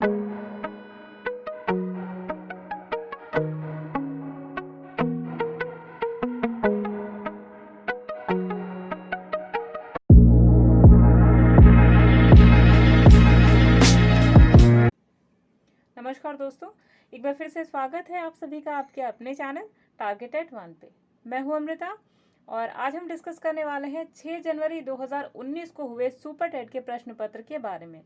नमस्कार दोस्तों, एक बार फिर से स्वागत है आप सभी का आपके अपने चैनल टारगेटेड 1 पे। मैं हूं अमृता और आज हम डिस्कस करने वाले हैं 6 जनवरी 2019 को हुए सुपर टेट के प्रश्न पत्र के बारे में।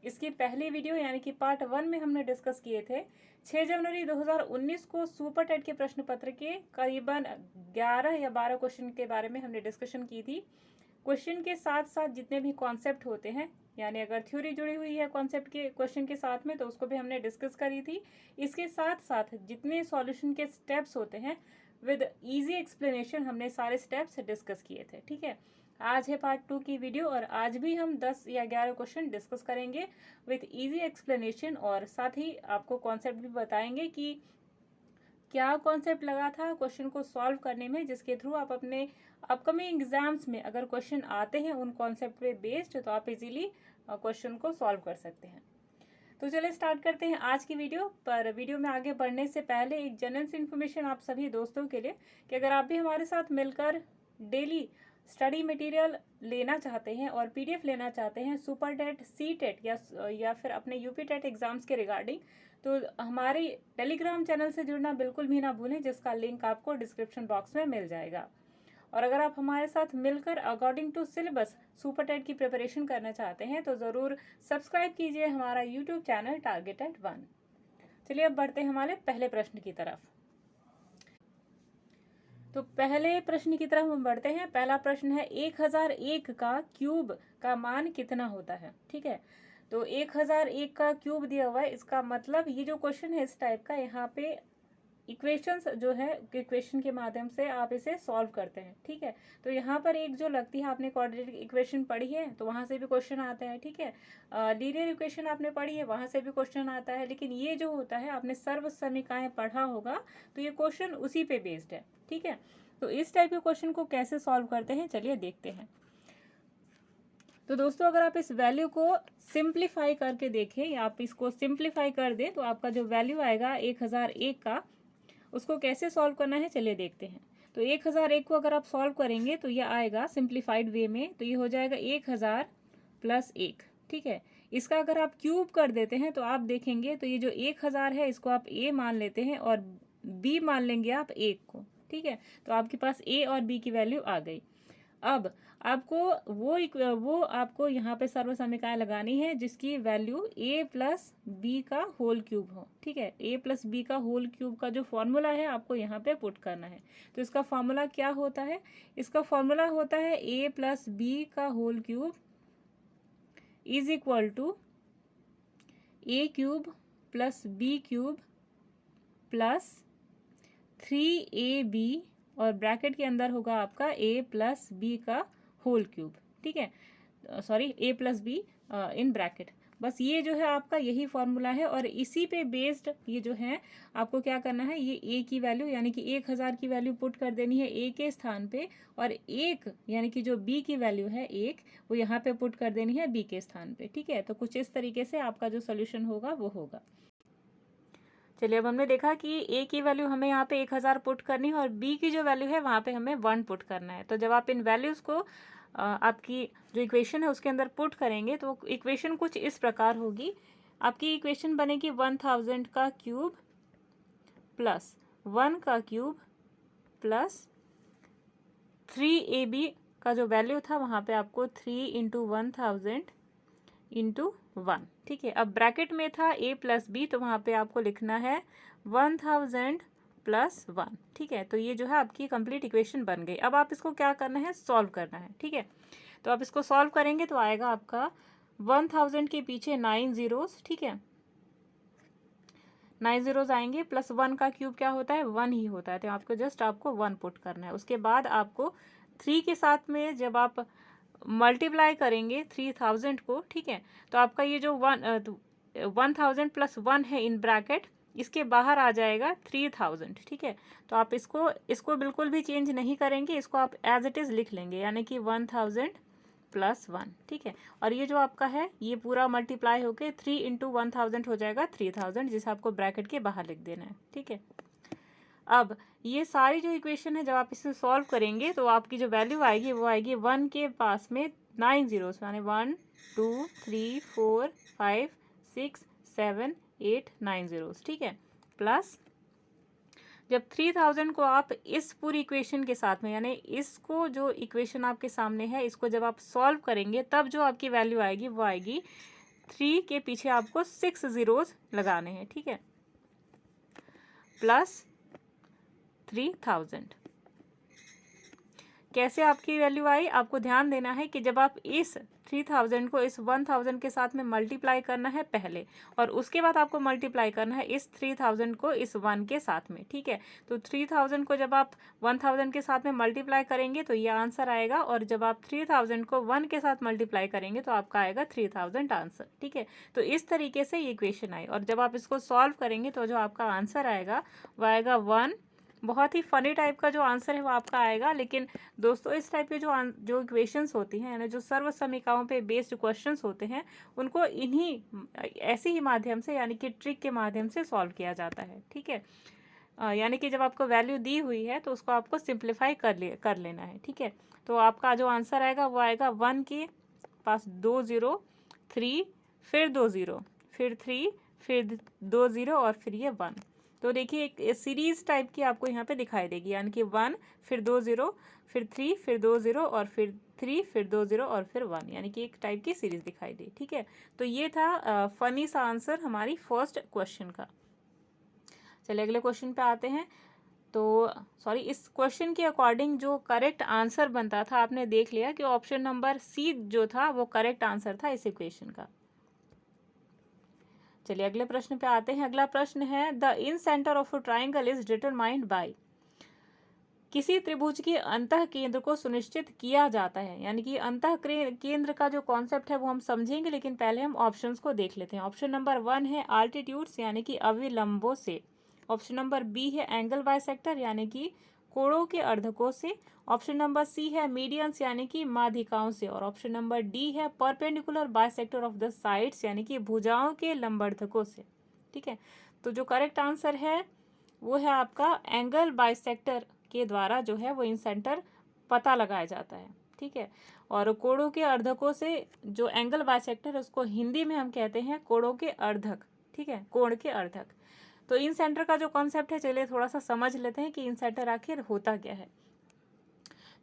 इसकी पहली वीडियो यानी कि पार्ट 1 में हमने डिस्कस किए थे 6 जनवरी 2019 को सुपर टेट के प्रश्न पत्र के करीबन 11 या 12 क्वेश्चन के बारे में हमने डिस्कशन की थी। क्वेश्चन के साथ साथ जितने भी कॉन्सेप्ट होते हैं, यानी अगर थ्योरी जुड़ी हुई है कॉन्सेप्ट के क्वेश्चन के साथ में, तो उसको भी हमने डिस्कस करी थी। इसके साथ साथ जितने सॉल्यूशन के स्टेप्स होते हैं विद इजी एक्सप्लेनेशन, हमने सारे स्टेप्स डिस्कस किए थे। ठीक है, आज है पार्ट 2 की वीडियो और आज भी हम 10 या 11 क्वेश्चन डिस्कस करेंगे विद इजी एक्सप्लेनेशन, और साथ ही आपको कॉन्सेप्ट भी बताएंगे कि क्या कॉन्सेप्ट लगा था क्वेश्चन को सॉल्व करने में, जिसके थ्रू आप अपने अपकमिंग एग्जाम्स में अगर क्वेश्चन आते हैं उन कॉन्सेप्ट पे बेस्ड, तो आप इजीली क्वेश्चन को सॉल्व कर सकते हैं। तो चलिए स्टार्ट करते हैं आज की वीडियो। पर वीडियो में आगे बढ़ने से पहले एक जनरल सी इन्फॉर्मेशन आप सभी दोस्तों के लिए कि अगर आप भी हमारे साथ मिलकर डेली स्टडी मटेरियल लेना चाहते हैं और पीडीएफ लेना चाहते हैं सुपर टेट, सी टेट या फिर अपने यूपी टेट एग्जाम्स के रिगार्डिंग, तो हमारे टेलीग्राम चैनल से जुड़ना बिल्कुल भी ना भूलें, जिसका लिंक आपको डिस्क्रिप्शन बॉक्स में मिल जाएगा। और अगर आप हमारे साथ मिलकर according to syllabus super TET की प्रिपरेशन करना चाहते हैं तो ज़रूर सब्सक्राइब कीजिए हमारा यूट्यूब चैनल टारगेटेड 1। चलिए अब बढ़ते हैं हमारे पहले प्रश्न की तरफ। तो पहले प्रश्न की तरफ हम बढ़ते हैं। पहला प्रश्न है 1001 का क्यूब का मान कितना होता है। ठीक है, तो 1001 का क्यूब दिया हुआ है, इसका मतलब ये जो क्वेश्चन है इस टाइप का, यहाँ पे इक्वेशंस जो है इक्वेशन के माध्यम से आप इसे सॉल्व करते हैं। ठीक है, तो यहाँ पर एक जो लगती है, आपने क्वाड्रेटिक इक्वेशन पढ़ी है तो वहाँ से भी क्वेश्चन आता है। ठीक है, लीनियर इक्वेशन आपने पढ़ी है, वहाँ से भी क्वेश्चन आता है। लेकिन ये जो होता है आपने सर्व समीकरण पढ़ा होगा, तो ये क्वेश्चन उसी पे बेस्ड है। ठीक है, तो इस टाइप के क्वेश्चन को कैसे सॉल्व करते हैं चलिए देखते हैं। तो दोस्तों अगर आप इस वैल्यू को सिंप्लीफाई करके देखें या आप इसको सिंप्लीफाई कर दें, तो आपका जो वैल्यू आएगा 1001 का, उसको कैसे सॉल्व करना है चलिए देखते हैं। तो 1001 को अगर आप सॉल्व करेंगे तो ये आएगा सिंप्लीफाइड वे में, तो ये हो जाएगा 1000 प्लस 1। ठीक है, इसका अगर आप क्यूब कर देते हैं तो आप देखेंगे तो ये जो 1000 है इसको आप a मान लेते हैं और b मान लेंगे आप 1 को। ठीक है, तो आपके पास a और b की वैल्यू आ गई। अब आपको वो आपको यहाँ पे सर्व समीकरण लगानी है जिसकी वैल्यू a प्लस बी का होल क्यूब हो। ठीक है, a प्लस बी का होल क्यूब का जो फॉर्मूला है आपको यहाँ पे पुट करना है। तो इसका फॉर्मूला क्या होता है? इसका फॉर्मूला होता है a प्लस बी का whole cube is equal to a cube plus B cube plus 3ab, और ब्रैकेट के अंदर होगा आपका a प्लस बी का होल क्यूब। ठीक है, sorry a plus B in bracket. बस ये जो है आपका यही फॉर्मूला है और इसी पे बेस्ड ये जो है आपको क्या करना है, ये a की वैल्यू यानी कि 1000 की वैल्यू पुट कर देनी है a के स्थान पे, और 1 यानी कि जो b की वैल्यू है 1 वो यहाँ पे पुट कर देनी है b के स्थान पे। ठीक है, तो कुछ इस तरीके से आपका जो सोल्यूशन होगा वो होगा। चलिए अब हमने देखा कि a की वैल्यू हमें यहाँ पे 1000 पुट करनी है और b की जो वैल्यू है वहाँ पे हमें 1 पुट करना है। तो जब आप इन वैल्यूज़ को आपकी जो इक्वेशन है उसके अंदर पुट करेंगे तो इक्वेशन कुछ इस प्रकार होगी। आपकी इक्वेशन बनेगी 1000 का क्यूब प्लस 1 का क्यूब प्लस 3ab का जो वैल्यू था वहाँ पे आपको 3 इंटू 1000 इंटू 1। ठीक है, अब ब्रैकेट में था a प्लस बी, तो वहाँ पे आपको लिखना है 1000 प्लस 1। ठीक है, तो ये जो है आपकी कंप्लीट इक्वेशन बन गई। अब आप इसको क्या करना है, सॉल्व करना है। ठीक है, तो आप इसको सॉल्व करेंगे तो आएगा आपका 1000 के पीछे 9 जीरोस। ठीक है, 9 जीरोस आएंगे, प्लस 1 का क्यूब क्या होता है, 1 ही होता है, तो आपको जस्ट आपको 1 पुट करना है। उसके बाद आपको 3 के साथ में जब आप मल्टीप्लाई करेंगे 3000 को, ठीक है, तो आपका ये जो 1000 प्लस 1 है इन ब्रैकेट, इसके बाहर आ जाएगा 3000। ठीक है, तो आप इसको बिल्कुल भी चेंज नहीं करेंगे, इसको आप एज इट इज़ लिख लेंगे, यानी कि 1000 प्लस 1, ठीक है। और ये जो आपका है ये पूरा मल्टीप्लाई होके 3 इंटू 1000 हो जाएगा 3000, जिसे आपको ब्रैकेट के बाहर लिख देना है, ठीक है। अब ये सारी जो इक्वेशन है जब आप इसे सॉल्व करेंगे तो आपकी जो वैल्यू आएगी वो आएगी 1 के पास में 9 जीरोस, यानी 1 2 3 4 5 6 7 8 9 जीरोस, ठीक है। प्लस जब 3000 को आप इस पूरी इक्वेशन के साथ में, यानी इसको जो इक्वेशन आपके सामने है इसको जब आप सॉल्व करेंगे तब जो आपकी वैल्यू आएगी वो आएगी 3 के पीछे आपको 6 जीरोस लगाने हैं, ठीक है, प्लस 3000। कैसे आपकी वैल्यू आई, आपको ध्यान देना है कि जब आप इस 3000 को इस 1000 के साथ में मल्टीप्लाई करना है पहले, और उसके बाद आपको मल्टीप्लाई करना है इस 3000 को इस 1 के साथ में, ठीक है। तो 3000 को जब आप 1000 के साथ में मल्टीप्लाई करेंगे तो ये आंसर आएगा, और जब आप 3000 को 1 के साथ मल्टीप्लाई करेंगे तो आपका आएगा 3000 आंसर, ठीक है। तो इस तरीके से ये इक्वेशन आई, और जब आप इसको सॉल्व करेंगे तो जो आपका आंसर आएगा वो आएगा 1। बहुत ही फनी टाइप का जो आंसर है वो आपका आएगा, लेकिन दोस्तों इस टाइप के जो इक्वेशंस होती हैं, यानी जो सर्व समीकरणों पे बेस्ड क्वेश्चंस होते हैं, उनको इन्हीं ऐसे ही माध्यम से, यानी कि ट्रिक के माध्यम से सॉल्व किया जाता है, ठीक है। यानी कि जब आपको वैल्यू दी हुई है तो उसको आपको सिंप्लीफाई कर लेना है, ठीक है। तो आपका जो आंसर आएगा वो आएगा 1 के पास 2 0 3 फिर 2 0 फिर 3 फिर 2 0 और फिर ये 1। तो देखिए एक सीरीज टाइप की आपको यहाँ पे दिखाई देगी, यानी कि 1 फिर 2 0 फिर 3 फिर 2 0 और फिर 3 फिर 2 0 और फिर 1, यानी कि एक टाइप की सीरीज दिखाई दी, ठीक है। तो ये था फनी सा आंसर हमारी फर्स्ट क्वेश्चन का। चलिए अगले क्वेश्चन पे आते हैं। तो सॉरी, इस क्वेश्चन के अकॉर्डिंग जो करेक्ट आंसर बनता था आपने देख लिया कि ऑप्शन नंबर सी जो था वो करेक्ट आंसर था इस इक्वेशन का। चलिए अगले प्रश्न पे आते हैं। अगला प्रश्न है the in centre of a triangle is determined by. किसी त्रिभुज के अंतः केंद्र को सुनिश्चित किया जाता है, यानी कि अंतः केंद्र का जो कॉन्सेप्ट है वो हम समझेंगे, लेकिन पहले हम ऑप्शंस को देख लेते हैं। ऑप्शन नंबर 1 है आल्टीट्यूड्स, यानी कि अविलंबों से। ऑप्शन नंबर बी है एंगल बाइसेक्टर, यानी कि कोणों के अर्धकों से। ऑप्शन नंबर सी है मीडियंस, यानी कि माध्यिकाओं से। और ऑप्शन नंबर डी है perpendicular bisector of the sides, यानी कि भुजाओं के लंबवर्धकों से, ठीक है। तो जो करेक्ट आंसर है वो है आपका एंगल बाइसेक्टर के द्वारा जो है वो इन सेंटर पता लगाया जाता है, ठीक है। और कोणों के अर्धकों से जो एंगल बाइसेक्टर उसको हिंदी में हम कहते हैं कोणों के अर्धक, ठीक है, कोण के अर्धक। तो इन सेंटर का जो कॉन्सेप्ट है चलिए थोड़ा सा समझ लेते हैं कि इन सेंटर आखिर होता क्या है।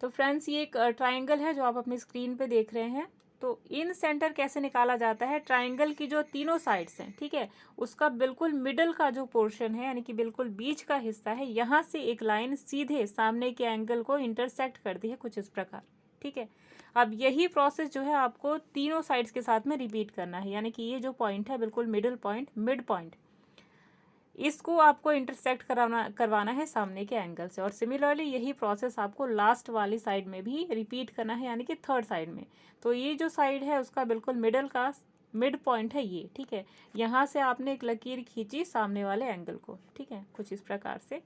तो फ्रेंड्स ये एक ट्राइंगल है जो आप अपनी स्क्रीन पे देख रहे हैं। तो इन सेंटर कैसे निकाला जाता है, ट्राइंगल की जो तीनों साइड्स हैं, ठीक है, उसका बिल्कुल मिडल का जो पोर्शन है, यानी कि बिल्कुल बीच का हिस्सा है, यहाँ से एक लाइन सीधे सामने के एंगल को इंटरसेक्ट करती है कुछ इस प्रकार, ठीक है। अब यही प्रोसेस जो है आपको तीनों साइड्स के साथ में रिपीट करना है, यानी कि ये जो पॉइंट है बिल्कुल मिडल पॉइंट, मिड पॉइंट, इसको आपको इंटरसेक्ट करवाना है सामने के एंगल से। और सिमिलरली यही प्रोसेस आपको लास्ट वाली साइड में भी रिपीट करना है, यानी कि थर्ड साइड में। तो ये जो साइड है उसका बिल्कुल मिडल का मिड पॉइंट है ये, ठीक है। यहाँ से आपने एक लकीर खींची सामने वाले एंगल को, ठीक है, कुछ इस प्रकार से।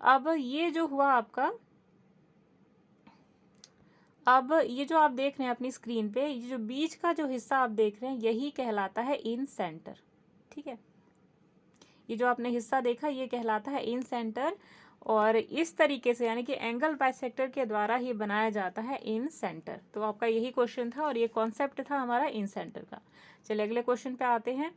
अब ये जो हुआ आपका, अब ये जो आप देख रहे हैं अपनी स्क्रीन पे, ये जो बीच का जो हिस्सा आप देख रहे हैं यही कहलाता है इन सेंटर, ठीक है। ये जो आपने हिस्सा देखा ये कहलाता है इन सेंटर, और इस तरीके से यानी कि एंगल बाइसेक्टर के द्वारा ही बनाया जाता है इन सेंटर। तो आपका यही क्वेश्चन था और ये कॉन्सेप्ट था हमारा इन सेंटर का। चलिए अगले क्वेश्चन पे आते हैं।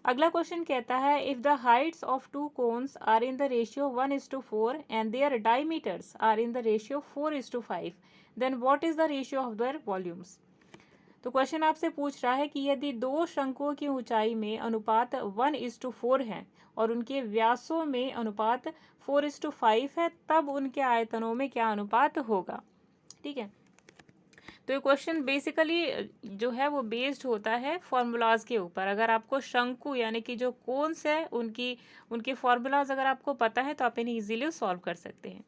अगला क्वेश्चन कहता है if the heights of two cones are in the ratio 1:4 and their diameters are in the ratio 4:5 then what is the ratio of their volumes. तो क्वेश्चन आपसे पूछ रहा है कि यदि दो शंकुओं की ऊंचाई में अनुपात 1:4 है और उनके व्यासों में अनुपात 4:5 है, तब उनके आयतनों में क्या अनुपात होगा, ठीक है। तो ये क्वेश्चन बेसिकली जो है वो बेस्ड होता है फॉर्मूलाज के ऊपर। अगर आपको शंकु यानी कि जो कोन्स है उनके फॉर्मूलाज अगर आपको पता है तो आप इन्हें इजीली सॉल्व कर सकते हैं।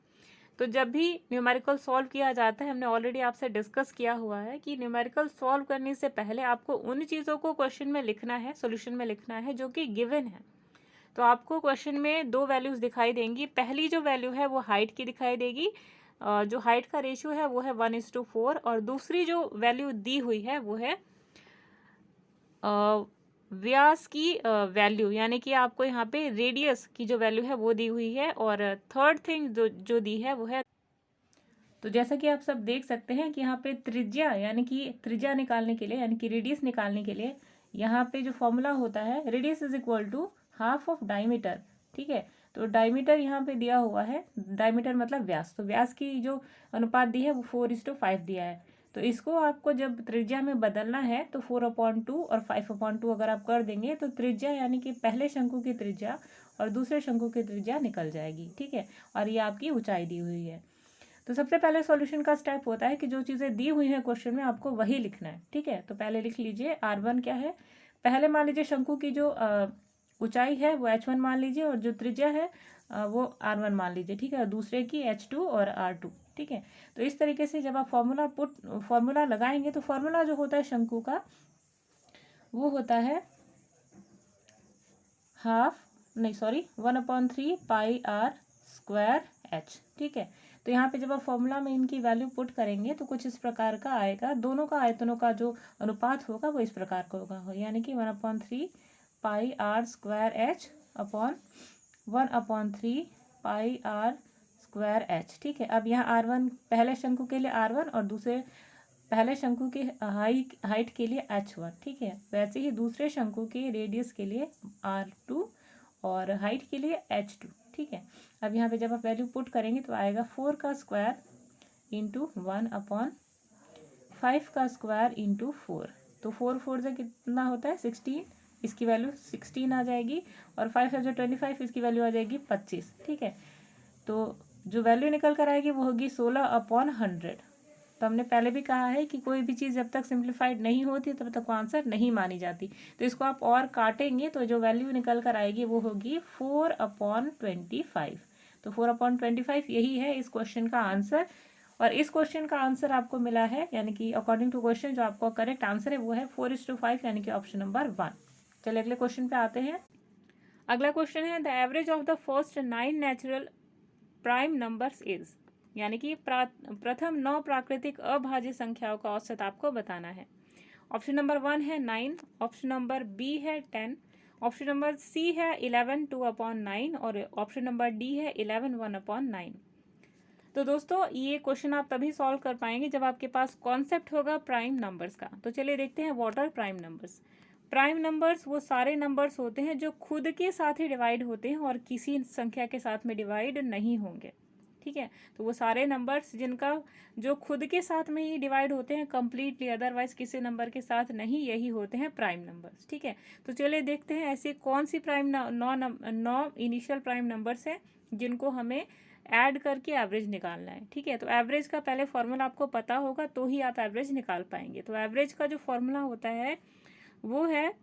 तो जब भी न्यूमेरिकल सॉल्व किया जाता है, हमने ऑलरेडी आपसे डिस्कस किया हुआ है कि न्यूमेरिकल सॉल्व करने से पहले आपको उन चीज़ों को क्वेश्चन में लिखना है, सॉल्यूशन में लिखना है जो कि गिवन है। तो आपको क्वेश्चन में दो वैल्यूज़ दिखाई देंगी। पहली जो वैल्यू है वो हाइट की दिखाई देगी, जो हाइट का रेशियो है वो है 1:4, और दूसरी जो वैल्यू दी हुई है वो है व्यास की वैल्यू, यानी कि आपको यहाँ पे रेडियस की जो वैल्यू है वो दी हुई है। और थर्ड थिंग जो दी है वो है, तो जैसा कि आप सब देख सकते हैं कि यहाँ पे त्रिज्या, यानी कि त्रिज्या निकालने के लिए, यानी कि रेडियस निकालने के लिए यहाँ पे जो फॉर्मूला होता है, radius is equal to half of diameter. ठीक है, तो डायमीटर यहाँ पे दिया हुआ है, डायमीटर मतलब व्यास, तो व्यास की जो अनुपात दी है वो 4:5 दिया है। तो इसको आपको जब त्रिज्या में बदलना है तो 4/2 और 5/2 अगर आप कर देंगे तो त्रिज्या, यानी कि पहले शंकु की त्रिज्या और दूसरे शंकु की त्रिज्या निकल जाएगी। ठीक है, और ये आपकी ऊंचाई दी हुई है। तो सबसे पहले सॉल्यूशन का स्टेप होता है कि जो चीज़ें दी हुई हैं क्वेश्चन में आपको वही लिखना है। ठीक है, तो पहले लिख लीजिए R1 क्या है। पहले मान लीजिए शंकु की जो ऊंचाई है वो H1 मान लीजिए, और जो त्रिज्या है वो R1 मान लीजिए। ठीक है, दूसरे की H2 और R2। ठीक है, तो इस तरीके से जब आप फॉर्मूला लगाएंगे तो फॉर्मूला जो होता है शंकु का वो होता है 1/3 पाई आर स्क्वायर H। ठीक है, तो यहाँ पे जब आप फॉर्मूला में इनकी वैल्यू पुट करेंगे तो कुछ इस प्रकार का आएगा। दोनों का आयतनों का जो अनुपात होगा वो इस प्रकार का होगा, यानी कि 1/3 pi r square H upon 1/3 pi r square H। ठीक है, अब यहाँ R1 पहले शंकु के लिए R1 और दूसरे पहले शंकु की हाइट के लिए H1। ठीक है, वैसे ही दूसरे शंकु के रेडियस के लिए R2 और हाइट के लिए H2। ठीक है, अब यहाँ पे जब आप वैल्यू पुट करेंगे तो आएगा 4 का स्क्वायर इंटू 1/5 का स्क्वायर इंटू 4। तो 4 से कितना होता है 16, इसकी वैल्यू 16 आ जाएगी, और 5 से 25 इसकी वैल्यू आ जाएगी 25। ठीक है, तो जो वैल्यू निकल कर आएगी वो होगी 16/100। तो हमने पहले भी कहा है कि कोई भी चीज़ जब तक सिंप्लीफाइड नहीं होती तब तक वो आंसर नहीं मानी जाती। तो इसको आप और काटेंगे तो जो वैल्यू निकल कर आएगी वो होगी 4/25। तो 4/25 यही है इस क्वेश्चन का आंसर। और इस क्वेश्चन का आंसर आपको मिला है, यानी कि अकॉर्डिंग टू क्वेश्चन जो आपका करेक्ट आंसर है वो है 4:5, यानी कि ऑप्शन नंबर 1। चलिए अगले क्वेश्चन पे आते हैं। अगला क्वेश्चन है the average of the first 9 natural prime numbers is, यानी कि प्रथम 9 प्राकृतिक अभाज्य संख्याओं का औसत आपको बताना है। ऑप्शन नंबर 1 है 9, ऑप्शन नंबर बी है 10, ऑप्शन नंबर सी है 11 2/9 और ऑप्शन नंबर डी है 11 1/9। तो दोस्तों ये क्वेश्चन आप तभी सॉल्व कर पाएंगे जब आपके पास कॉन्सेप्ट होगा प्राइम नंबर्स का। तो चलिए देखते हैं what are prime numbers. Prime numbers वो सारे नंबर्स होते हैं जो खुद के साथ ही डिवाइड होते हैं और किसी संख्या के साथ में डिवाइड नहीं होंगे। ठीक है, तो वो सारे नंबर्स जिनका जो खुद के साथ में ही डिवाइड होते हैं कंप्लीटली, अदरवाइज किसी नंबर के साथ नहीं, यही होते हैं प्राइम नंबर्स। ठीक है, तो चलिए देखते हैं ऐसी कौन सी नौ इनिशियल प्राइम नंबर्स हैं जिनको हमें ऐड करके एवरेज निकालना है। ठीक है, तो एवरेज का पहले फॉर्मूला आपको पता होगा तो ही आप एवरेज निकाल पाएंगे। तो एवरेज का जो फॉर्मूला होता है वो है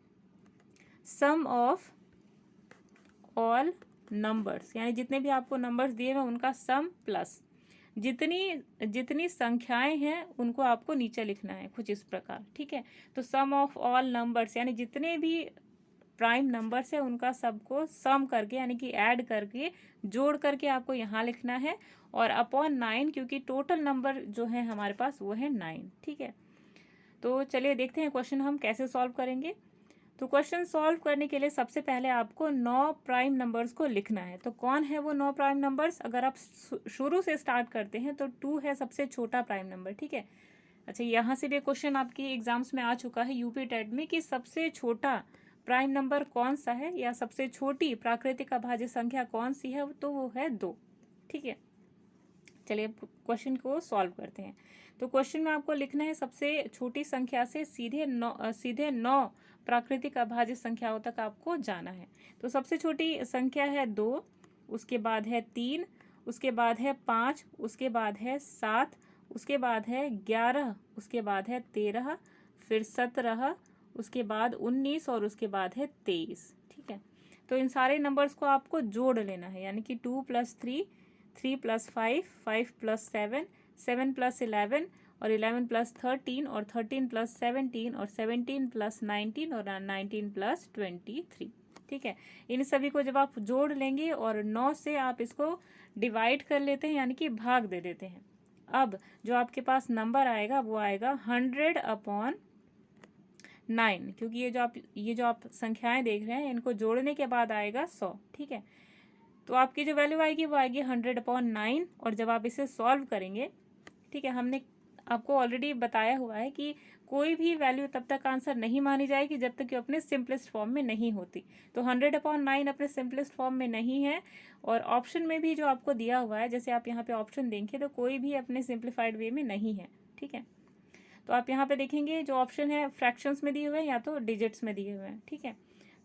सम ऑफ ऑल नंबर्स, यानी जितने भी आपको नंबर्स दिए हुए उनका सम प्लस जितनी संख्याएं हैं उनको आपको नीचे लिखना है कुछ इस प्रकार। ठीक है, तो सम ऑफ ऑल नंबर्स यानी जितने भी प्राइम नंबर्स है उनका सबको सम करके, यानी कि ऐड करके, जोड़ करके आपको यहाँ लिखना है, और अपॉन 9, क्योंकि टोटल नंबर जो है हमारे पास वो है 9। ठीक है, तो चलिए देखते हैं क्वेश्चन हम कैसे सॉल्व करेंगे। तो क्वेश्चन सॉल्व करने के लिए सबसे पहले आपको 9 प्राइम नंबर्स को लिखना है। तो कौन है वो 9 प्राइम नंबर्स? अगर आप शुरू से स्टार्ट करते हैं तो 2 है सबसे छोटा प्राइम नंबर। ठीक है, अच्छा यहाँ से भी क्वेश्चन आपके एग्जाम्स में आ चुका है यूपी टेट में कि सबसे छोटा प्राइम नंबर कौन सा है या सबसे छोटी प्राकृतिक अभाज्य संख्या कौन सी है, तो वो है 2। ठीक है, चलिए क्वेश्चन को सॉल्व करते हैं। तो क्वेश्चन में आपको लिखना है सबसे छोटी संख्या से सीधे 9 प्राकृतिक अभाज्य संख्याओं तक आपको जाना है। तो सबसे छोटी संख्या है 2, उसके बाद है 3, उसके बाद है 5, उसके बाद है 7, उसके बाद है 11, उसके बाद है 13, फिर 17, उसके बाद 19 और उसके बाद है 23। ठीक है, तो इन सारे नंबर्स को आपको जोड़ लेना है, यानी कि 2 + 3, 3 + 5, 5 + 7, 7 + 11 और 11 + 13 और 13 + 17 और 17 + 19 और 19 + 23। ठीक है। इन सभी को जब आप जोड़ लेंगे और 9 से आप इसको डिवाइड कर लेते हैं यानी कि भाग दे देते हैं। अब जो आपके पास नंबर आएगा वो आएगा 100/9, क्योंकि ये जो आप संख्याएं देख रहे हैं इनको जोड़ने के बाद आएगा 100, ठीक है। तो आपकी जो वैल्यू आएगी वो आएगी 100/9। और जब आप इसे सॉल्व करेंगे, ठीक है, हमने आपको ऑलरेडी बताया हुआ है कि कोई भी वैल्यू तब तक आंसर नहीं मानी जाएगी जब तक कि अपने सिंपलेस्ट फॉर्म में नहीं होती। तो 100/9 अपने सिंपलेस्ट फॉर्म में नहीं है। और ऑप्शन में भी जो आपको दिया हुआ है, जैसे आप यहाँ पे ऑप्शन देंगे तो कोई भी अपने सिंप्लीफाइड वे में नहीं है, ठीक है। तो आप यहाँ पे देखेंगे जो ऑप्शन है फ्रैक्शंस में दिए हुए हैं या तो डिजिट्स में दिए हुए हैं, ठीक है।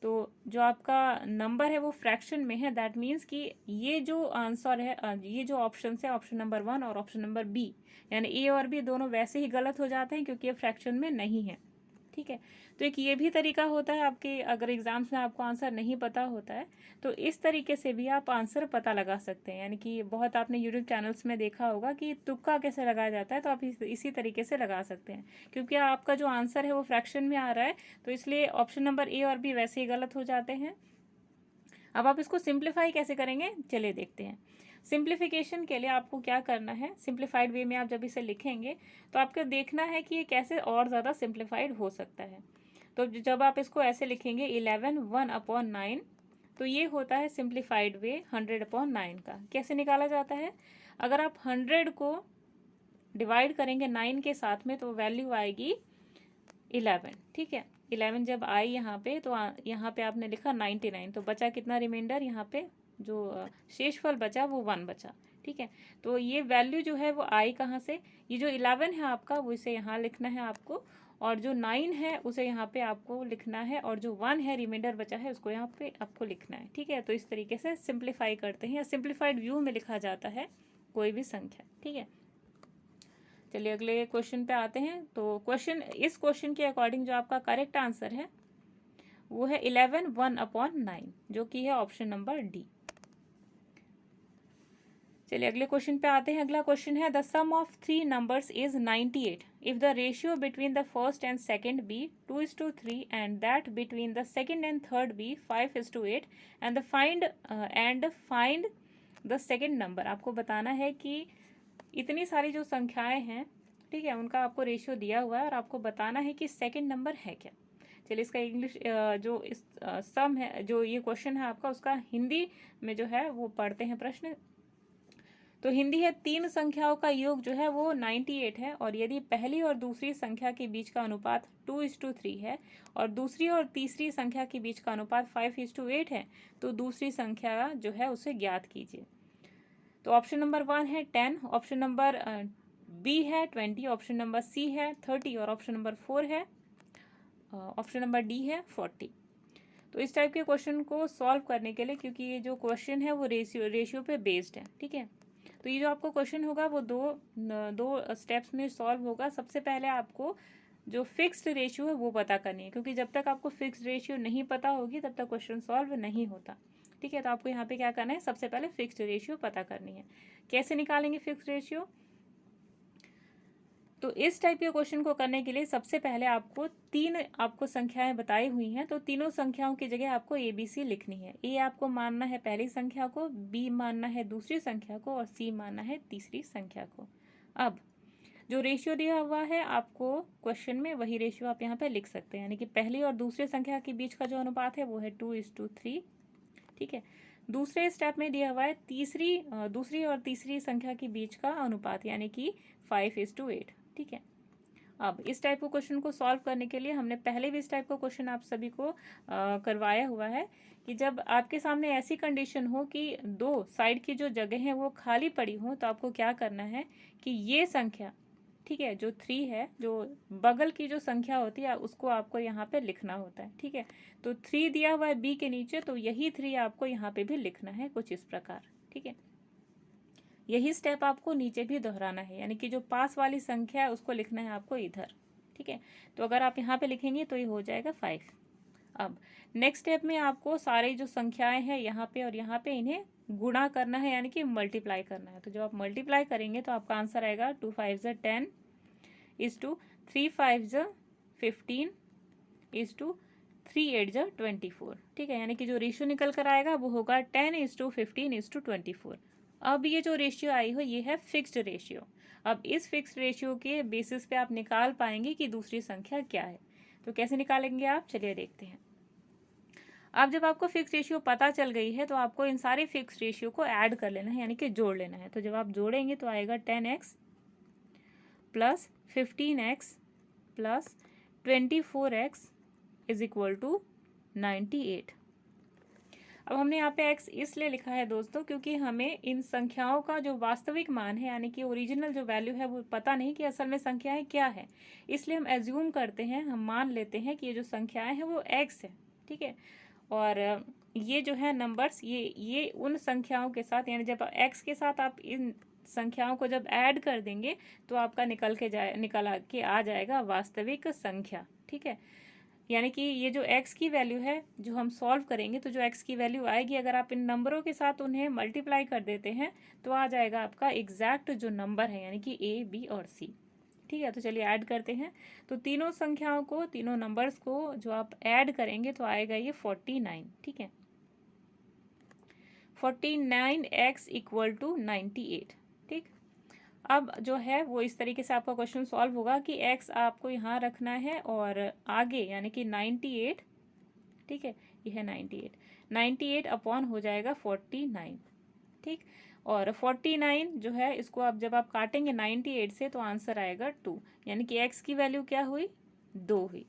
तो जो आपका नंबर है वो फ्रैक्शन में है, दैट मीन्स कि ये जो आंसर है, ये जो ऑप्शन है, ऑप्शन नंबर 1 और ऑप्शन नंबर बी, यानी ए और बी दोनों वैसे ही गलत हो जाते हैं क्योंकि ये फ्रैक्शन में नहीं है, ठीक है। तो एक ये भी तरीका होता है आपके, अगर एग्जाम्स में आपको आंसर नहीं पता होता है तो इस तरीके से भी आप आंसर पता लगा सकते हैं। यानी कि बहुत आपने यूट्यूब चैनल्स में देखा होगा कि तुक्का कैसे लगाया जाता है, तो आप इसी तरीके से लगा सकते हैं। क्योंकि आपका जो आंसर है वो फ्रैक्शन में आ रहा है, तो इसलिए ऑप्शन नंबर ए और बी वैसे ही गलत हो जाते हैं। अब आप इसको सिंप्लीफाई कैसे करेंगे, चलिए देखते हैं। सिंप्लीफिकेशन के लिए आपको क्या करना है, सिंप्लीफाइड वे में आप जब इसे लिखेंगे तो आपको देखना है कि ये कैसे और ज़्यादा सिंप्लीफाइड हो सकता है। तो जब आप इसको ऐसे लिखेंगे 11 1/9, तो ये होता है सिंप्लीफाइड वे 100/9 का। कैसे निकाला जाता है, अगर आप 100 को डिवाइड करेंगे 9 के साथ में तो वैल्यू आएगी 11, ठीक है। 11 जब आई यहाँ पे तो यहाँ पे आपने लिखा 99, तो बचा कितना रिमाइंडर, यहाँ पे जो शेषफल बचा वो 1 बचा, ठीक है। तो ये वैल्यू जो है वो आई कहाँ से, ये जो 11 है आपका वो इसे यहाँ लिखना है आपको, और जो 9 है उसे यहाँ पे आपको लिखना है, और जो 1 है रिमाइंडर बचा है उसको यहाँ पे आपको लिखना है, ठीक है। तो इस तरीके से सिंप्लीफाई करते हैं, या सिंप्लीफाइड व्यू में लिखा जाता है कोई भी संख्या, ठीक है। चलिए अगले क्वेश्चन पे आते हैं। तो इस क्वेश्चन के अकॉर्डिंग जो आपका करेक्ट आंसर है वो है 11 1/9, जो कि है ऑप्शन नंबर डी। चलिए अगले क्वेश्चन पे आते हैं। अगला क्वेश्चन है the sum of 3 numbers is 98 if the ratio between the first and second be 2:3 and that between the second and third be 5:8 and find the second number. आपको बताना है कि इतनी सारी जो संख्याएं हैं, ठीक है, उनका आपको रेशियो दिया हुआ है और आपको बताना है कि सेकंड नंबर है क्या। चलिए इसका इंग्लिश जो इस सम है, जो ये क्वेश्चन है आपका, उसका हिंदी में जो है वो पढ़ते हैं प्रश्न। तो हिंदी है, 3 संख्याओं का योग जो है वो 98 है, और यदि पहली और दूसरी संख्या के बीच का अनुपात 2:3 है और दूसरी और तीसरी संख्या के बीच का अनुपात 5:8 है तो दूसरी संख्या जो है उसे ज्ञात कीजिए। तो ऑप्शन नंबर 1 है 10, ऑप्शन नंबर बी है 20, ऑप्शन नंबर सी है 30 और ऑप्शन नंबर 4 है ऑप्शन नंबर डी है 40। तो इस टाइप के क्वेश्चन को सॉल्व करने के लिए, क्योंकि ये जो क्वेश्चन है वो रेशियो पे बेस्ड है, ठीक है, तो ये जो आपको क्वेश्चन होगा वो दो स्टेप्स में सॉल्व होगा। सबसे पहले आपको जो फिक्स्ड रेशियो है वो पता करनी है, क्योंकि जब तक आपको फिक्स्ड रेशियो नहीं पता होगी तब तक क्वेश्चन सॉल्व नहीं होता, ठीक है। तो आपको यहाँ पे क्या करना है, सबसे पहले फिक्स्ड रेशियो पता करनी है। कैसे निकालेंगे फिक्स्ड रेशियो, तो इस टाइप के क्वेश्चन को करने के लिए सबसे पहले आपको 3 आपको संख्याएं बताई हुई हैं, तो तीनों संख्याओं की जगह आपको ABC लिखनी है। ए आपको मानना है पहली संख्या को, बी मानना है दूसरी संख्या को और सी मानना है तीसरी संख्या को। अब जो रेशियो दिया हुआ है आपको क्वेश्चन में, वही रेशियो आप यहाँ पे लिख सकते हैं, यानी कि पहली और दूसरी संख्या के बीच का जो अनुपात है वो है 2:3, ठीक है। दूसरे स्टेप में दिया हुआ है दूसरी और तीसरी संख्या के बीच का अनुपात, यानी कि 5:8, ठीक है। अब इस टाइप को क्वेश्चन को सॉल्व करने के लिए हमने पहले भी इस टाइप का क्वेश्चन आप सभी को करवाया हुआ है कि जब आपके सामने ऐसी कंडीशन हो कि 2 साइड की जो जगह है वो खाली पड़ी हो, तो आपको क्या करना है कि ये संख्या, ठीक है, जो 3 है, जो बगल की जो संख्या होती है उसको आपको यहाँ पे लिखना होता है, ठीक है। तो 3 दिया हुआ है बी के नीचे, तो यही 3 आपको यहाँ पे भी लिखना है कुछ इस प्रकार, ठीक है। यही स्टेप आपको नीचे भी दोहराना है, यानी कि जो पास वाली संख्या है उसको लिखना है आपको इधर, ठीक है। तो अगर आप यहाँ पे लिखेंगे तो ये हो जाएगा 5। अब नेक्स्ट स्टेप में आपको सारी जो संख्याएं हैं यहाँ पे और यहाँ पे इन्हें गुणा करना है, यानी कि मल्टीप्लाई करना है। तो जब आप मल्टीप्लाई करेंगे तो आपका आंसर आएगा 2 5 10 is to 3 5 15 is to 3 8 जा 24, ठीक है। यानी कि जो रेशियो निकल कर आएगा वो होगा 10:15:24। अब ये जो रेशियो आई हो ये है फिक्स्ड रेशियो। अब इस फिक्स्ड रेशियो के बेसिस पे आप निकाल पाएंगे कि दूसरी संख्या क्या है। तो कैसे निकालेंगे आप, चलिए देखते हैं। अब जब आपको फिक्स रेशियो पता चल गई है तो आपको इन सारे फिक्स रेशियो को ऐड कर लेना है, यानी कि जोड़ लेना है। तो जब आप जोड़ेंगे तो आएगा 10x plus 15x plus 24x is equal to 98। अब हमने यहाँ पे x इसलिए लिखा है दोस्तों क्योंकि हमें इन संख्याओं का जो वास्तविक मान है यानी कि ओरिजिनल जो वैल्यू है वो पता नहीं कि असल में संख्याएं क्या है, इसलिए हम एज्यूम करते हैं, हम मान लेते हैं कि ये जो संख्याएं हैं वो x है, ठीक है। और ये जो है नंबर्स ये उन संख्याओं के साथ, यानी जब x के साथ आप इन संख्याओं को जब ऐड कर देंगे तो आपका निकल के आ जाएगा वास्तविक संख्या, ठीक है। यानी कि ये जो x की वैल्यू है जो हम सॉल्व करेंगे तो जो x की वैल्यू आएगी अगर आप इन नंबरों के साथ उन्हें मल्टीप्लाई कर देते हैं तो आ जाएगा आपका एग्जैक्ट जो नंबर है, यानी कि a, b और c, ठीक है। तो चलिए ऐड करते हैं। तो तीनों संख्याओं को, तीनों नंबर्स को जो आप ऐड करेंगे तो आएगा ये 49, ठीक है। 49x इक्वल टू 98, ठीक। अब जो है वो इस तरीके से आपका क्वेश्चन सॉल्व होगा कि x आपको यहाँ रखना है और आगे यानी कि 98, ठीक है, ये है 98 अपॉन हो जाएगा 49, ठीक। और 49 जो है इसको आप जब आप काटेंगे 98 से तो आंसर आएगा 2, यानी कि x की वैल्यू क्या हुई, 2 हुई,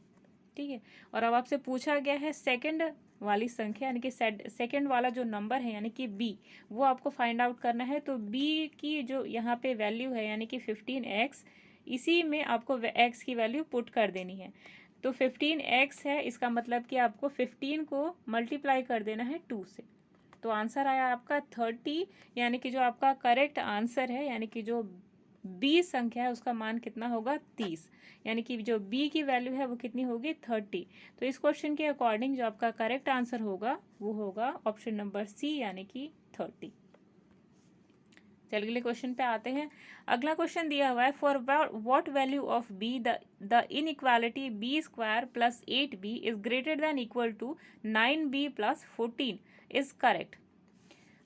ठीक है। और अब आपसे पूछा गया है सेकंड वाली संख्या यानी कि सेकंड वाला जो नंबर है यानी कि b, वो आपको फाइंड आउट करना है। तो b की जो यहाँ पे वैल्यू है यानी कि 15x, इसी में आपको x की वैल्यू पुट कर देनी है। तो 15x है, इसका मतलब कि आपको 15 को मल्टीप्लाई कर देना है 2 से। तो आंसर आया आपका 30, यानी कि जो आपका करेक्ट आंसर है यानी कि जो बी संख्या है उसका मान कितना होगा, 30, यानी कि जो बी की वैल्यू है वो कितनी होगी, 30। तो इस क्वेश्चन के अकॉर्डिंग जो आपका करेक्ट आंसर होगा वो होगा ऑप्शन नंबर सी, यानी कि 30। चलिए अगले क्वेश्चन पे आते हैं। अगला क्वेश्चन दिया हुआ है, for what value of B the inequality B square plus 8b is greater than equal to 9b plus 14 is correct.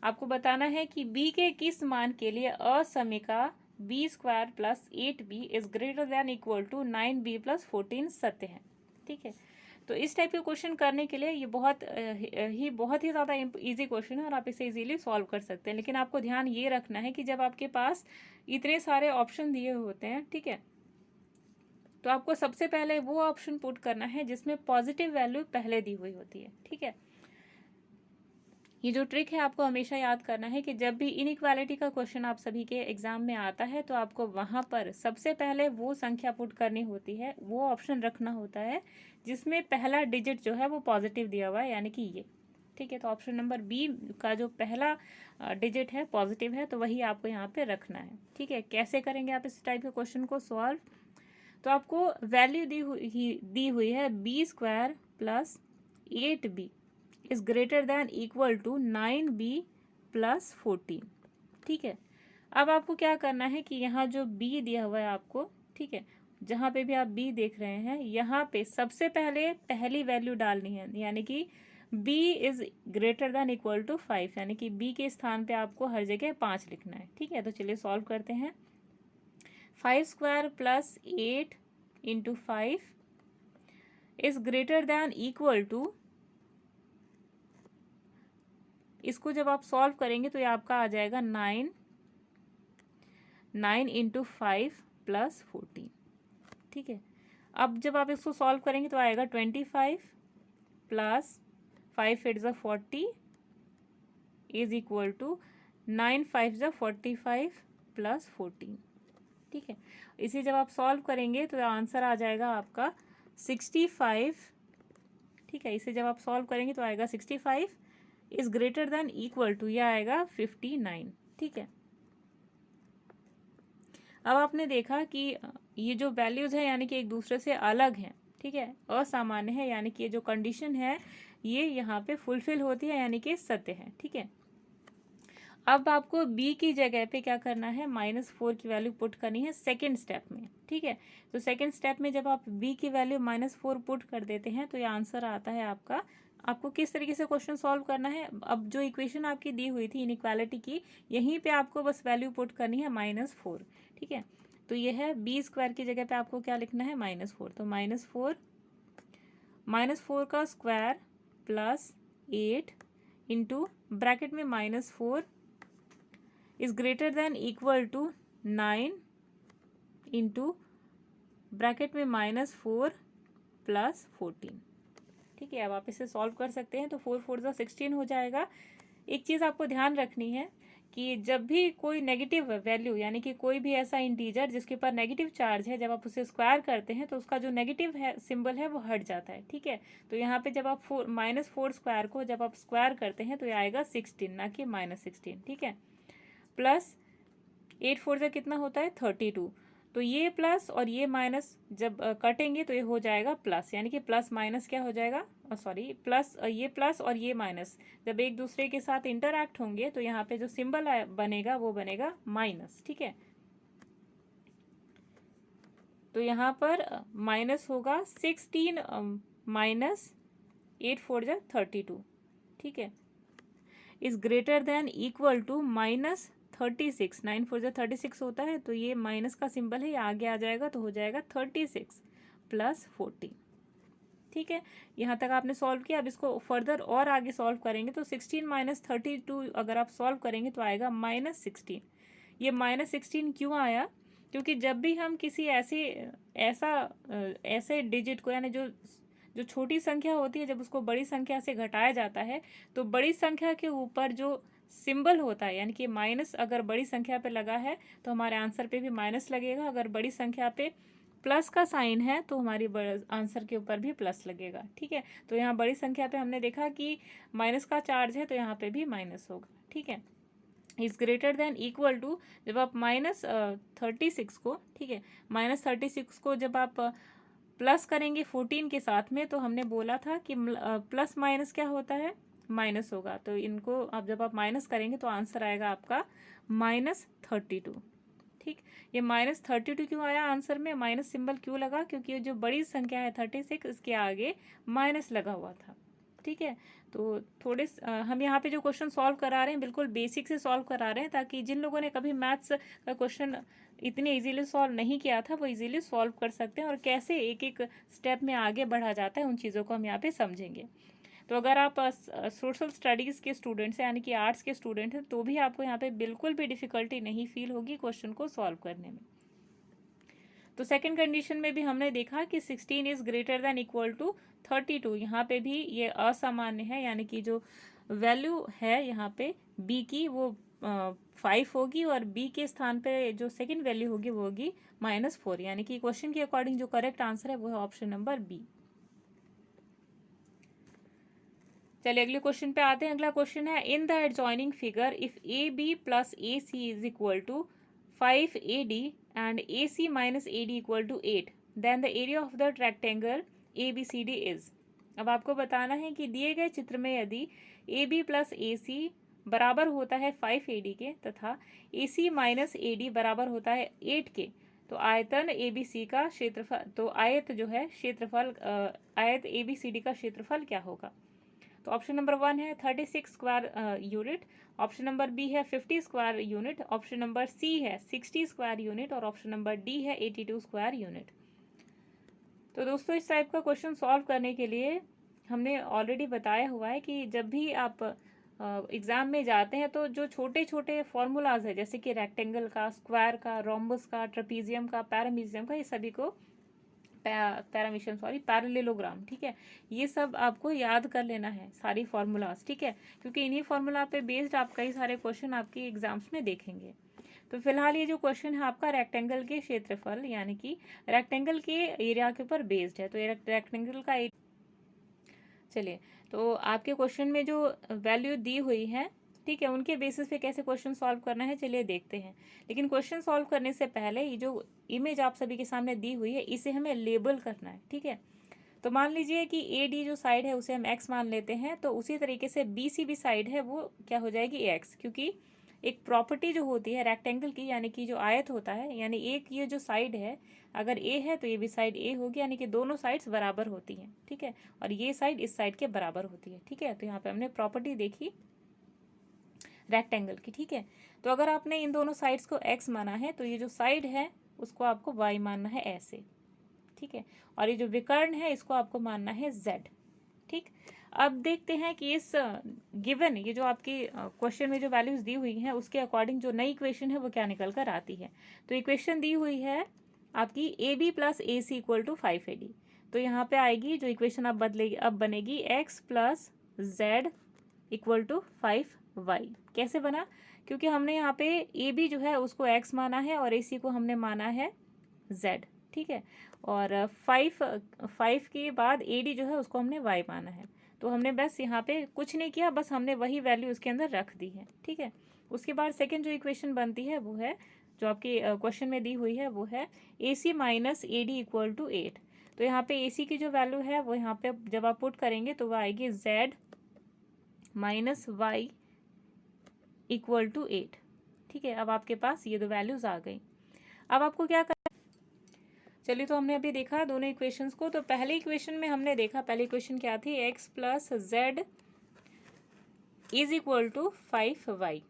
आपको बताना है कि b के किस मान के लिए असमीका b square plus 8b is greater than equal to 9b plus 14 सत्य है, ठीक है। तो इस टाइप के क्वेश्चन करने के लिए ये बहुत ही ज़्यादा इजी क्वेश्चन है और आप इसे इजीली सॉल्व कर सकते हैं। लेकिन आपको ध्यान ये रखना है कि जब आपके पास इतने सारे ऑप्शन दिए होते हैं, ठीक है, तो आपको सबसे पहले वो ऑप्शन पुट करना है जिसमें पॉजिटिव वैल्यू पहले दी हुई होती है, ठीक है। ये जो ट्रिक है आपको हमेशा याद करना है कि जब भी इनइक्वालिटी का क्वेश्चन आप सभी के एग्जाम में आता है तो आपको वहाँ पर सबसे पहले वो संख्या पुट करनी होती है, वो ऑप्शन रखना होता है जिसमें पहला डिजिट जो है वो पॉजिटिव दिया हुआ है, यानी कि ये, ठीक है। तो ऑप्शन नंबर बी का जो पहला डिजिट है पॉजिटिव है तो वही आपको यहाँ पे रखना है, ठीक है। कैसे करेंगे आप इस टाइप के क्वेश्चन को सॉल्व, तो आपको वैल्यू दी हुई है B square plus 8b is greater than equal to 9b plus 14, ठीक है। अब आपको क्या करना है कि यहाँ जो b दिया हुआ है आपको, ठीक है, जहाँ पे भी आप b देख रहे हैं यहाँ पे सबसे पहले पहली वैल्यू डालनी है, यानी कि b is greater than equal to 5, यानी कि b के स्थान पे आपको हर जगह 5 लिखना है, ठीक है। तो चलिए सॉल्व करते हैं। 5 square plus 8 into 5 is greater than equal to, इसको जब आप सॉल्व करेंगे तो ये आपका आ जाएगा 9 इंटू 5 प्लस 14, ठीक है। अब जब आप इसको सॉल्व करेंगे तो आएगा 25 प्लस 5 8 ज़ा 40 इज इक्वल टू 9 5 ज़ा 45 प्लस 14, ठीक है। इसे जब आप सॉल्व करेंगे तो आंसर आ जाएगा आपका 65, ठीक है। इसे जब आप सॉल्व करेंगे तो आएगा 65 is greater than equal to, यह आएगा 59, ठीक है। अब आपने देखा कि ये जो वैल्यूज है यानी कि एक दूसरे से अलग हैं, ठीक है, असामान्य है, यानी कि ये जो कंडीशन है ये यहाँ पे फुलफिल होती है, यानी कि सत्य है, ठीक है। अब आपको बी की जगह पे क्या करना है, -4 की वैल्यू पुट करनी है सेकेंड स्टेप में, ठीक है। तो सेकेंड स्टेप में जब आप बी की वैल्यू -4 पुट कर देते हैं तो ये आंसर आता है आपका। आपको किस तरीके से क्वेश्चन सॉल्व करना है, अब जो इक्वेशन आपकी दी हुई थी इनइक्वालिटी की, यहीं पे आपको बस वैल्यू पुट करनी है -4, ठीक है। तो ये है बी स्क्वायर की जगह पे आपको क्या लिखना है, -4। तो -4 का स्क्वायर प्लस 8 इंटू ब्रैकेट में -4 is greater than equal to 9 into bracket में -4 प्लस 14, ठीक है। अब आप इसे सॉल्व कर सकते हैं। तो 4 4 जा 16 हो जाएगा। एक चीज़ आपको ध्यान रखनी है कि जब भी कोई नेगेटिव वैल्यू यानी कि कोई भी ऐसा इंटीजर जिसके ऊपर नेगेटिव चार्ज है, जब आप उसे स्क्वायर करते हैं तो उसका जो नेगेटिव है सिंबल है वो हट जाता है, ठीक है। तो यहाँ पे जब आप -4 स्क्वायर को जब आप स्क्वायर करते हैं तो ये आएगा 16 ना कि -16, ठीक है। प्लस 8 4 जा कितना होता है 32। तो ये प्लस और ये माइनस जब कटेंगे तो ये हो जाएगा प्लस, यानी कि प्लस माइनस क्या हो जाएगा, सॉरी प्लस, ये प्लस और ये माइनस जब एक दूसरे के साथ इंटरैक्ट होंगे तो यहाँ पे जो सिंबल बनेगा वो बनेगा माइनस, ठीक है। तो यहाँ पर माइनस होगा 16 माइनस 8 4 जा 32, ठीक है, is greater than equal to -36। 9 4 जा 36 होता है, तो ये माइनस का सिंबल है, ये आगे आ जाएगा तो हो जाएगा 36 प्लस 14, ठीक है। यहाँ तक आपने सॉल्व किया। अब इसको फर्दर और आगे सॉल्व करेंगे तो 16 माइनस 32 अगर आप सॉल्व करेंगे तो आएगा -16। ये -16 क्यों आया, क्योंकि जब भी हम किसी ऐसे डिजिट को यानी जो जो छोटी संख्या होती है जब उसको बड़ी संख्या से घटाया जाता है तो बड़ी संख्या के ऊपर जो सिंबल होता है यानी कि माइनस अगर बड़ी संख्या पे लगा है तो हमारे आंसर पे भी माइनस लगेगा, अगर बड़ी संख्या पे प्लस का साइन है तो हमारी आंसर के ऊपर भी प्लस लगेगा, ठीक है। तो यहाँ बड़ी संख्या पे हमने देखा कि माइनस का चार्ज है तो यहाँ पे भी माइनस होगा, ठीक है। Is greater than equal to जब आप -36 को, ठीक है, -36 को जब आप प्लस करेंगे 14 के साथ में तो हमने बोला था कि प्लस माइनस क्या होता है, माइनस होगा। तो इनको आप जब आप माइनस करेंगे तो आंसर आएगा आपका -32, ठीक। ये -32 क्यों आया आंसर में, माइनस सिंबल क्यों लगा, क्योंकि ये जो बड़ी संख्या है 36 इसके आगे माइनस लगा हुआ था, ठीक है। तो हम यहाँ पे जो क्वेश्चन सॉल्व करा रहे हैं बिल्कुल बेसिक से सॉल्व करा रहे हैं ताकि जिन लोगों ने कभी मैथ्स का क्वेश्चन इतने इजीली सॉल्व नहीं किया था वो इजीली सॉल्व कर सकते हैं और कैसे एक एक स्टेप में आगे बढ़ा जाता है उन चीज़ों को हम यहाँ पे समझेंगे। तो अगर आप सोशल स्टडीज़ के स्टूडेंट्स हैं यानी कि आर्ट्स के स्टूडेंट हैं तो भी आपको यहाँ पे बिल्कुल भी डिफ़िकल्टी नहीं फील होगी क्वेश्चन को सॉल्व करने में। तो सेकंड कंडीशन में भी हमने देखा कि 16 is greater than equal to 32। यहाँ पे भी ये असामान्य है यानी कि जो वैल्यू है यहाँ पे बी की वो 5 होगी और बी के स्थान पे जो सेकंड वैल्यू होगी वो होगी -4, यानी कि क्वेश्चन के अकॉर्डिंग जो करेक्ट आंसर है वो है ऑप्शन नंबर बी। चलिए अगले क्वेश्चन पे आते हैं। अगला क्वेश्चन है in the adjoining figure if A B plus A C is equal to 5AD and AC minus AD equal to 8 then the area of the rectangle ABCD is। अब आपको बताना है कि दिए गए चित्र में यदि AB प्लस AC बराबर होता है 5AD के तथा AC माइनस AD बराबर होता है 8 के तो आयतन ABC का क्षेत्रफल, तो आयत जो है क्षेत्रफल आयत ABCD का क्षेत्रफल क्या होगा। तो ऑप्शन नंबर 1 है 36 square unit, option number B है 50 square unit, option number C है 60 स्क्वायर यूनिट और ऑप्शन नंबर डी है 82 स्क्वायर यूनिट। तो दोस्तों इस टाइप का क्वेश्चन सॉल्व करने के लिए हमने ऑलरेडी बताया हुआ है कि जब भी आप एग्ज़ाम में जाते हैं तो जो छोटे छोटे फॉर्मूलाज है जैसे कि रेक्टेंगल का, स्क्वायर का, रोम्बस का, ट्रेपीजियम का, पैरामीजियम का, ये सभी को पैरेललोग्राम, ठीक है, ये सब आपको याद कर लेना है सारी फार्मूलाज, ठीक है, क्योंकि इन्हीं फार्मूला पे बेस्ड आप कई सारे क्वेश्चन आपकी एग्जाम्स में देखेंगे। तो फिलहाल ये जो क्वेश्चन है आपका रेक्टेंगल के क्षेत्रफल यानी कि रेक्टेंगल के एरिया के ऊपर बेस्ड है। तो ये रेक्टेंगल का चलिए तो आपके क्वेश्चन में जो वैल्यू दी हुई है, ठीक है, उनके बेसिस पे कैसे क्वेश्चन सॉल्व करना है चलिए देखते हैं। लेकिन क्वेश्चन सॉल्व करने से पहले ये जो इमेज आप सभी के सामने दी हुई है इसे हमें लेबल करना है, ठीक है। तो मान लीजिए कि AD जो साइड है उसे हम x मान लेते हैं, तो उसी तरीके से BC भी साइड है वो क्या हो जाएगी x, क्योंकि एक प्रॉपर्टी जो होती है रेक्टेंगल की, यानी कि जो आयत होता है, यानी एक ये जो साइड है अगर ए है तो ये भी साइड ए होगी, यानी कि दोनों साइड्स बराबर होती हैं, ठीक है, और ये साइड इस साइड के बराबर होती है, ठीक है। तो यहाँ पे हमने प्रॉपर्टी देखी रेक्टेंगल की, ठीक है। तो अगर आपने इन दोनों साइड्स को एक्स माना है तो ये जो साइड है उसको आपको वाई मानना है ऐसे, ठीक है, और ये जो विकर्ण है इसको आपको मानना है जेड, ठीक। अब देखते हैं कि इस गिवन ये जो आपकी क्वेश्चन में जो वैल्यूज दी हुई हैं उसके अकॉर्डिंग जो नई इक्वेशन है वो क्या निकल कर आती है। तो इक्वेशन दी हुई है आपकी A B plus A C equal to 5AD। तो यहाँ पे आएगी जो इक्वेशन अब बदलेगी, अब बनेगी X plus Z equal to 5y। कैसे बना? क्योंकि हमने यहाँ पे ए बी जो है उसको x माना है और ए सी को हमने माना है z, ठीक है, और 5 के बाद ए डी जो है उसको हमने y माना है। तो हमने बस यहाँ पे कुछ नहीं किया, बस हमने वही वैल्यू उसके अंदर रख दी है, ठीक है। उसके बाद सेकेंड जो इक्वेशन बनती है वो है जो आपकी क्वेश्चन में दी हुई है वो है a c minus a d equal to 8। तो यहाँ पे ए सी की जो वैल्यू है वो यहाँ पे जब आप पुट करेंगे तो वो आएगी z minus y equal to 8, ठीक है। अब आपके पास ये दो वैल्यूज आ गई। अब आपको क्या करना, चलिए तो हमने अभी देखा दोनों इक्वेशंस को। तो पहले इक्वेशन में हमने देखा, पहली इक्वेशन क्या थी, x plus z is equal to 5y,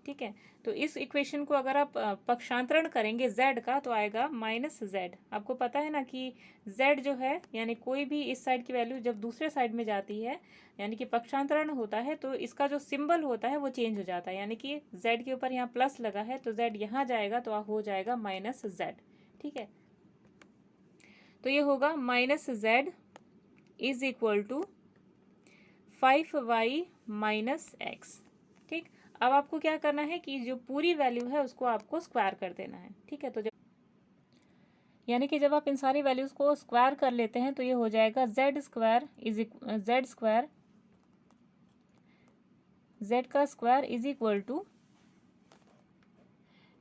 ठीक है। तो इस इक्वेशन को अगर आप पक्षांतरण करेंगे z का तो आएगा माइनस जेड। आपको पता है ना कि z जो है यानी कोई भी इस साइड की वैल्यू जब दूसरे साइड में जाती है यानी कि पक्षांतरण होता है तो इसका जो सिंबल होता है वो चेंज हो जाता है, यानी कि z के ऊपर यहाँ प्लस लगा है तो z यहाँ जाएगा तो हो जाएगा माइनस जेड, ठीक है। तो ये होगा minus z is equal to 5y minus x, ठीक। अब आपको क्या करना है कि जो पूरी वैल्यू है उसको आपको स्क्वायर कर देना है, ठीक है। तो जब यानी कि जब आप इन सारी वैल्यूज को स्क्वायर कर लेते हैं तो ये हो जाएगा जेड स्क्वायर जेड का square is equal to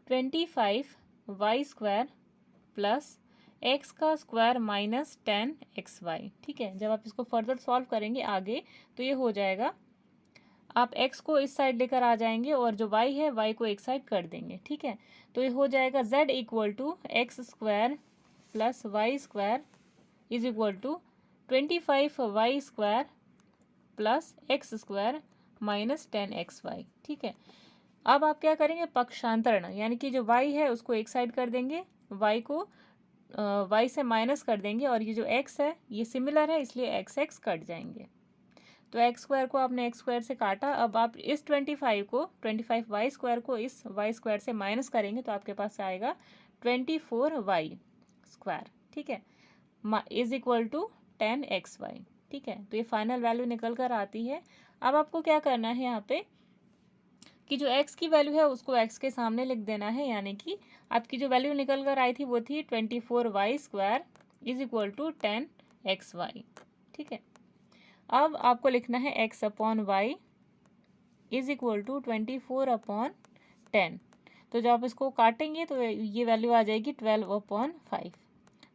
25y square plus x का स्क्वायर माइनस 10xy, ठीक है। जब आप इसको फर्दर सॉल्व करेंगे आगे तो ये हो जाएगा, आप x को इस साइड लेकर आ जाएंगे और जो y है y को एक साइड कर देंगे, ठीक है। तो ये हो जाएगा z equal to x square plus y square is equal to 25y square plus x square minus 10xy, ठीक है। अब आप क्या करेंगे, पक्षांतरण, यानी कि जो y है उसको एक साइड कर देंगे, y को y से माइनस कर देंगे और ये जो x है ये सिमिलर है इसलिए x कट जाएंगे। तो एक्स स्क्वायर को आपने एक्स स्क्वायर से काटा। अब आप इस 25y स्क्वायर को इस y स्क्वायर से माइनस करेंगे तो आपके पास आएगा 24y स्क्वायर, ठीक है, इज इक्वल टू 10xy, ठीक है। तो ये फाइनल वैल्यू निकल कर आती है। अब आपको क्या करना है यहाँ पे कि जो x की वैल्यू है उसको x के सामने लिख देना है, यानी कि आपकी जो वैल्यू निकल कर आई थी वो थी 24y square is equal to 10xy, ठीक है। अब आपको लिखना है x upon y is equal to 24/10। तो जब आप इसको काटेंगे तो ये वैल्यू आ जाएगी 12/5।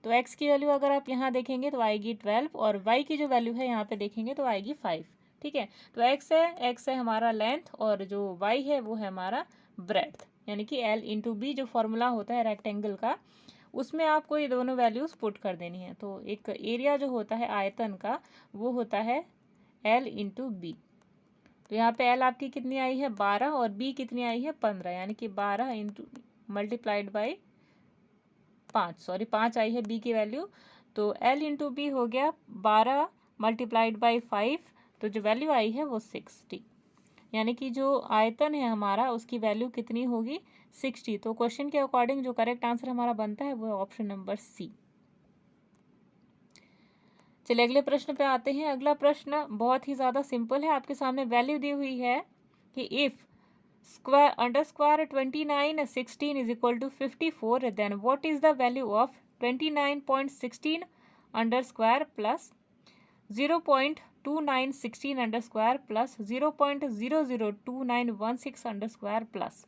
तो x की वैल्यू अगर आप यहाँ देखेंगे तो आएगी 12 और y की जो वैल्यू है यहाँ पे देखेंगे तो आएगी 5, ठीक है। तो x है हमारा लेंथ और जो y है वो है हमारा ब्रेड्थ, यानी कि L इंटू बी जो फॉर्मूला होता है रेक्टेंगल का उसमें आपको ये दोनों वैल्यूज पुट कर देनी है। तो एक एरिया जो होता है आयतन का वो होता है L इंटू बी। तो यहाँ पे L आपकी कितनी आई है 12 और B कितनी आई है 15, यानी कि 12 इंटू मल्टीप्लाइड बाई 5 आई है B की वैल्यू। तो L इंटू बी हो गया 12 मल्टीप्लाइड बाई 5, तो जो वैल्यू आई है वो 60, यानी कि जो आयतन है हमारा उसकी वैल्यू कितनी होगी 60। तो क्वेश्चन के अकॉर्डिंग जो करेक्ट आंसर हमारा बनता है वो है ऑप्शन नंबर सी। चलिए अगले प्रश्न पे आते हैं। अगला प्रश्न बहुत ही ज़्यादा सिंपल है, आपके सामने वैल्यू दी हुई है कि if square under square 29 16 is equal to 54 then what is the value of 29.16 under square plus 0.2916 under square plus 0.002916 under square plus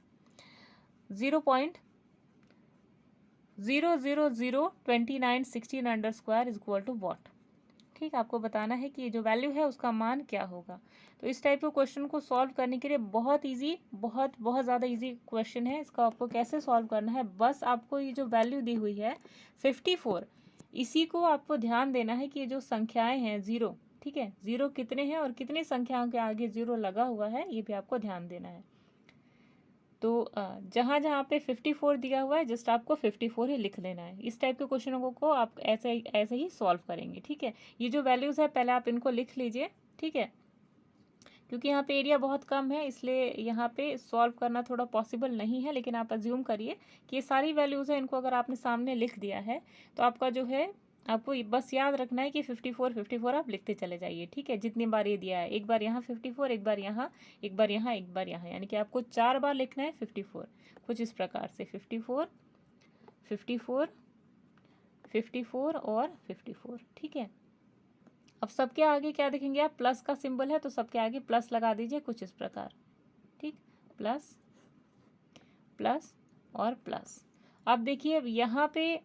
0.0002916 under square is equal to what. ठीक, आपको बताना है कि ये जो वैल्यू है उसका मान क्या होगा। तो इस टाइप के क्वेश्चन को सॉल्व करने के लिए बहुत ईजी, बहुत बहुत ज़्यादा ईजी क्वेश्चन है। इसका आपको कैसे सॉल्व करना है, बस आपको ये जो वैल्यू दी हुई है 54, इसी को आपको ध्यान देना है कि ये जो संख्याएं हैं ज़ीरो, ठीक है, ज़ीरो कितने हैं और कितनी संख्याओं के आगे ज़ीरो लगा हुआ है, ये भी आपको ध्यान देना है। तो जहाँ जहाँ पे 54 दिया हुआ है जस्ट आपको 54 ही लिख लेना है। इस टाइप के क्वेश्चनों को आप ऐसे ही सॉल्व करेंगे, ठीक है। ये जो वैल्यूज़ है पहले आप इनको लिख लीजिए, ठीक है, क्योंकि यहाँ पे एरिया बहुत कम है इसलिए यहाँ पे सॉल्व करना थोड़ा पॉसिबल नहीं है, लेकिन आप अज्यूम करिए कि ये सारी वैल्यूज़ हैं, इनको अगर आपने सामने लिख दिया है तो आपका जो है, आपको बस याद रखना है कि 54 54 आप लिखते चले जाइए, ठीक है। जितनी बार ये दिया है, एक बार यहाँ 54, एक बार यहाँ, एक बार यहाँ, एक बार यहाँ, यानी कि आपको 4 बार लिखना है 54, कुछ इस प्रकार से 54 54 54 और 54, ठीक है। अब सबके आगे क्या देखेंगे आप, प्लस का सिंबल है तो सबके आगे प्लस लगा दीजिए कुछ इस प्रकार, ठीक, प्लस प्लस और प्लस। अब देखिए अब यहाँ पे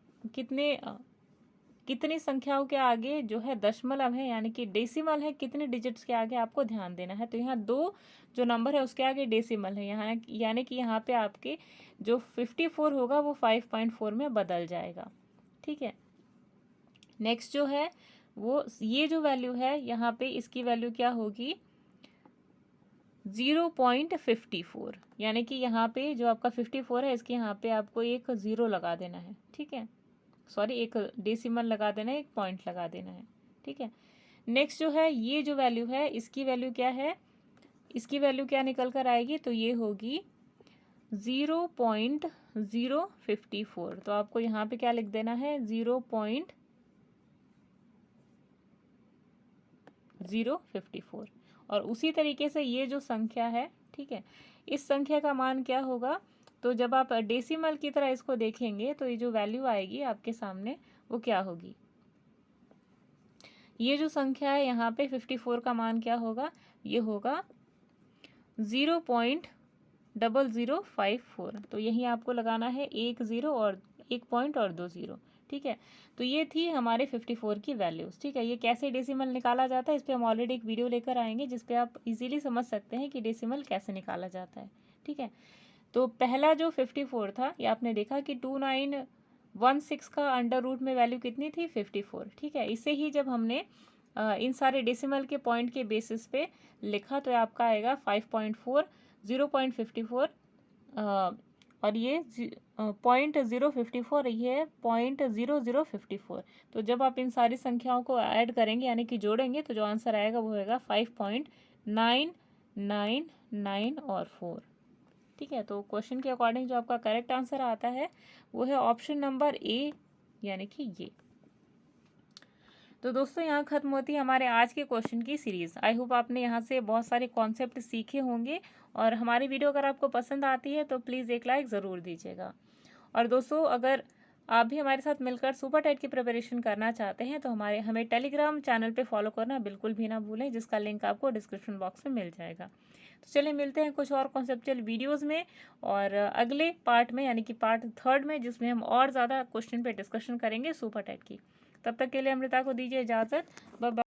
कितनी संख्याओं के आगे जो है दशमलव है, यानी कि डेसिमल है, कितने डिजिट्स के आगे आपको ध्यान देना है। तो यहाँ 2 जो नंबर है उसके आगे डेसिमल है, यहाँ यानी कि यहाँ पे आपके जो 54 होगा वो 5.4 में बदल जाएगा, ठीक है। नेक्स्ट जो है वो ये जो वैल्यू है यहाँ पे इसकी वैल्यू क्या होगी 0.54, यानी कि यहाँ पे जो आपका 54 है इसके यहाँ पे आपको एक ज़ीरो लगा देना है, ठीक है, सॉरी एक डेसिमल लगा देना है, एक पॉइंट लगा देना है, ठीक है। नेक्स्ट जो है ये जो वैल्यू है इसकी वैल्यू क्या है, इसकी वैल्यू क्या निकल कर आएगी, तो ये होगी 0.054। तो आपको यहाँ पे क्या लिख देना है 0.054। और उसी तरीके से ये जो संख्या है, ठीक है, इस संख्या का मान क्या होगा, तो जब आप डेसिमल की तरह इसको देखेंगे तो ये जो वैल्यू आएगी आपके सामने वो क्या होगी, ये जो संख्या है यहाँ पे 54 का मान क्या होगा, ये होगा 0.0054। तो यही आपको लगाना है 1 0 और 1 पॉइंट और 2 0, ठीक है। तो ये थी हमारे 54 की वैल्यूज़, ठीक है। ये कैसे डेसिमल निकाला जाता है इस पर हम ऑलरेडी एक वीडियो लेकर आएंगे जिस पे आप इजीली समझ सकते हैं कि डेसिमल कैसे निकाला जाता है, ठीक है। तो पहला जो 54 था ये आपने देखा कि 2916 का अंडर रूट में वैल्यू कितनी थी 54, ठीक है। इसे ही जब हमने इन सारे डेसिमल के पॉइंट के बेसिस पे लिखा तो आपका आएगा 5.4 0.54 और ये 0.054, ये 0.0054। तो जब आप इन सारी संख्याओं को ऐड करेंगे यानी कि जोड़ेंगे तो जो आंसर आएगा वो होगा 5.999 और 4, ठीक है। तो क्वेश्चन के अकॉर्डिंग जो आपका करेक्ट आंसर आता है वो है ऑप्शन नंबर ए, यानी कि ये। तो दोस्तों यहाँ खत्म होती है हमारे आज के क्वेश्चन की सीरीज़। आई होप आपने यहाँ से बहुत सारे कॉन्सेप्ट सीखे होंगे और हमारी वीडियो अगर आपको पसंद आती है तो प्लीज़ एक लाइक ज़रूर दीजिएगा। और दोस्तों अगर आप भी हमारे साथ मिलकर सुपर टेट की प्रिपरेशन करना चाहते हैं तो हमें टेलीग्राम चैनल पे फॉलो करना बिल्कुल भी ना भूलें, जिसका लिंक आपको डिस्क्रिप्शन बॉक्स में मिल जाएगा। तो चलिए मिलते हैं कुछ और कॉन्सेप्चुअल वीडियोज़ में और अगले पार्ट में यानी कि पार्ट 3 में, जिसमें हम और ज़्यादा क्वेश्चन पे डिस्कशन करेंगे सुपर टेट की। तब तक के लिए अमृता को दीजिए इजाज़त। Bye bye.